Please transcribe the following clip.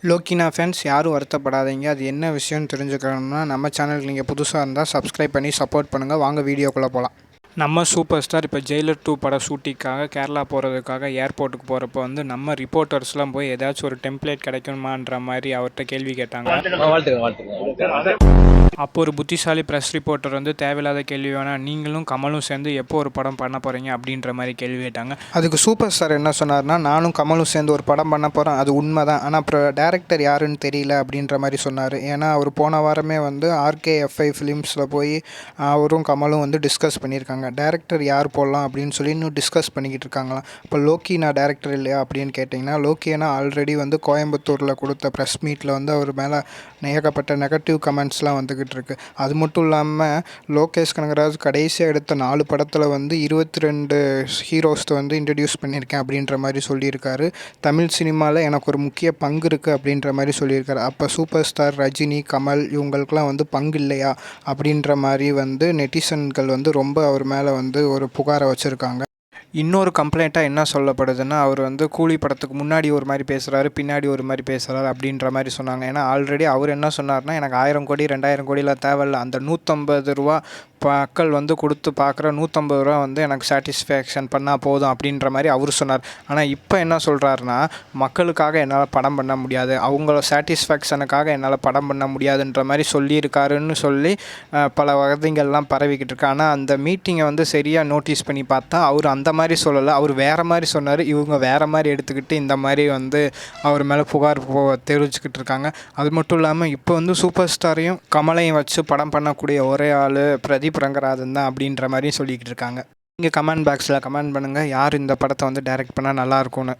லோக்கினா fans யாரும் வருத்தப்படாதீங்க. அது என்ன விஷயம்னு தெரிஞ்சுக்கணும்னா நம்ம சேனலுக்கு நீங்கள் புதுசாக இருந்தால் சப்ஸ்கிரைப் பண்ணி சப்போர்ட் பண்ணுங்கள். வாங்க வீடியோக்குள்ளே போகலாம். நம்ம சூப்பர் ஸ்டார் இப்போ ஜெயிலர் 2 பட ஷூட்டிங்காக கேரளா போகிறதுக்காக ஏர்போர்ட்டுக்கு போகிறப்போ நம்ம ரிப்போர்ட்டர்ஸ்லாம் போய் ஏதாச்சும் ஒரு டெம்ப்ளேட் கிடைக்குமான்ற மாதிரி அவர்கிட்ட கேள்வி கேட்டாங்க. அப்போ ஒரு புத்திசாலி ப்ரெஸ் ரிப்போர்ட்டர் தேவையில்லாத கேள்வி வேணாம், நீங்களும் கமலும் சேர்ந்து எப்போ ஒரு படம் பண்ண போகிறீங்க அப்படின்ற மாதிரி கேள்வி கேட்டாங்க. அதுக்கு சூப்பர் ஸ்டார் என்ன சொன்னார்னா, நானும் கமலும் சேர்ந்து ஒரு படம் பண்ண போகிறோம், அது உண்மை தான், ஆனால் அப்புறம் டேரக்டர் யாருன்னு தெரியல அப்படின்ற மாதிரி சொன்னார். ஏன்னா அவர் போன வாரமே RKFI ஃபிலிம்ஸில் போய் அவரும் கமலும் டிஸ்கஸ் பண்ணியிருக்காங்க. டேரக்டர் யார் போடலாம் அப்படின்னு சொல்லி இன்னும் டிஸ்கஸ் பண்ணிக்கிட்டு இருக்காங்களாம். இப்போ லோக்கி நான் டேரக்டர் இல்லையா அப்படின்னு கேட்டிங்கன்னா, லோக்கினா ஆல்ரெடி கோயம்புத்தூரில் கொடுத்த ப்ரெஸ் மீட்டில் அவர் மேலே ஏகப்பட்ட நெகட்டிவ் கமெண்ட்ஸ்லாம் வந்துக்கிட்டு இருக்கு. அது மட்டும் இல்லாமல் லோகேஷ் கனகராஜ் கடைசியாக எடுத்த 4 படத்தில் 22 ஹீரோஸ்த்தை இன்ட்ரடியூஸ் பண்ணியிருக்கேன் அப்படின்ற மாதிரி சொல்லியிருக்காரு. தமிழ் சினிமாவில் எனக்கு ஒரு முக்கிய பங்கு இருக்குது அப்படின்ற மாதிரி சொல்லியிருக்காரு. அப்போ சூப்பர் ஸ்டார் ரஜினி, கமல் இவங்களுக்கெல்லாம் பங்கு இல்லையா அப்படின்ற மாதிரி நெட்டிசன்கள் ரொம்ப அவர் மேலே ஒரு புகாரை வச்சுருக்காங்க. இன்னொரு கம்ப்ளைண்ட்டாக என்ன சொல்லப்படுதுன்னா, அவர் கூலி படத்துக்கு முன்னாடி ஒரு மாதிரி பேசுகிறாரு, பின்னாடி ஒரு மாதிரி பேசுகிறாரு அப்படின்ற மாதிரி சொன்னாங்க. ஏன்னா ஆல்ரெடி அவர் என்ன சொன்னார்னா, எனக்கு 1000 கோடி 2000 கோடிலாம் தேவையில்ல, அந்த ₹150 மக்கள் கொடுத்து பார்க்குற ₹150 எனக்கு சாட்டிஸ்ஃபேக்ஷன் பண்ணால் போதும் அப்படின்ற மாதிரி அவர் சொன்னார். ஆனால் இப்போ என்ன சொல்கிறாருன்னா, மக்களுக்காக என்னால் படம் பண்ண முடியாது, அவங்கள சாட்டிஸ்ஃபேக்ஷனுக்காக என்னால் படம் பண்ண முடியாதுன்ற மாதிரி சொல்லியிருக்காருன்னு சொல்லி பல வதந்திகள்லாம் பரவிக்கிட்டு இருக்கு. ஆனால் அந்த மீட்டிங்கை சரியாக நோட்டீஸ் பண்ணி பார்த்தா அவர் அந்த மாதிரி சொல்லலை, அவர் வேறு மாதிரி சொன்னார். இவங்க வேறு மாதிரி எடுத்துக்கிட்டு இந்த மாதிரி அவர் மேலே புகார் தெரிவிச்சுக்கிட்டு இருக்காங்க. அது மட்டும் இல்லாமல் இப்போ சூப்பர் ஸ்டாரையும் கமலையும் வச்சு படம் பண்ணக்கூடிய ஒரே ஆள் பிரதீப் ரங்கராஜன் தான் அப்படின்ற மாதிரி சொல்லிக்கிட்டு இருக்காங்க. நீங்கள் கமெண்ட் பாக்ஸில் கமெண்ட் பண்ணுங்கள், யார் இந்த படத்தை டைரக்ட் பண்ணால் நல்லாயிருக்கும்னு.